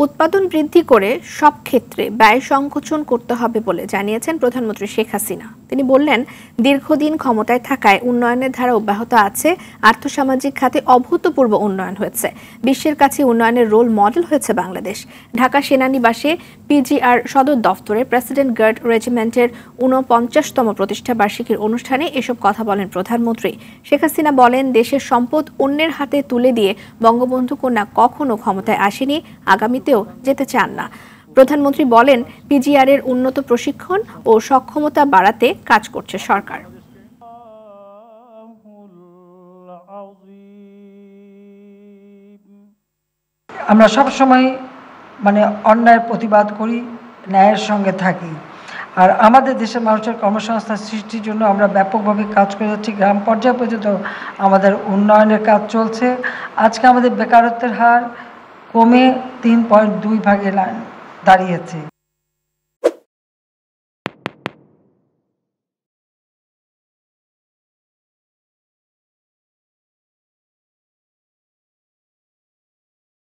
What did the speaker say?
উৎপাদন বৃদ্ধি করে সব ক্ষেত্রে ব্যয় সংকোচন করতে হবে বলে জানিয়েছেন প্রধানমন্ত্রী শেখ হাসিনা। তিনি বললেন, দীর্ঘদিন ক্ষমতায় থাকায় উন্নয়নের ধারা অব্যাহত আছে, আর্থসামাজিক খাতে অভূতপূর্ব উন্নয়ন হয়েছে, বিশ্বের কাছে উন্নয়নের রোল মডেল হয়েছে বাংলাদেশ। ঢাকা সেনানিবাসে পিজিআর সদর দফতরে প্রেসিডেন্ট গার্ড রেজিমেন্টের ৪৯তম প্রতিষ্ঠা বার্ষিকীর অনুষ্ঠানে এসব কথা বলেন প্রধানমন্ত্রী। শেখ হাসিনা বলেন, দেশের সম্পদ অন্যের হাতে তুলে দিয়ে বঙ্গবন্ধু কন্যা কখনো ক্ষমতায় আসেনি, আগামীতেও যেতে চান না। প্রধানমন্ত্রী বলেন, পিজিআর এর উন্নত প্রশিক্ষণ ও সক্ষমতা বাড়াতে কাজ করছে সরকার। আমরা সবসময় অন্যায়ের প্রতিবাদ করি, ন্যায়ের সঙ্গে থাকি। আর আমাদের দেশের মানুষের কর্মসংস্থান সৃষ্টির জন্য আমরা ব্যাপকভাবে কাজ করে যাচ্ছি। গ্রাম পর্যায় পর্যন্ত আমাদের উন্নয়নের কাজ চলছে। আজকে আমাদের বেকারত্বের হার কমে 3.2 ভাগে দাঁড়িয়েছে।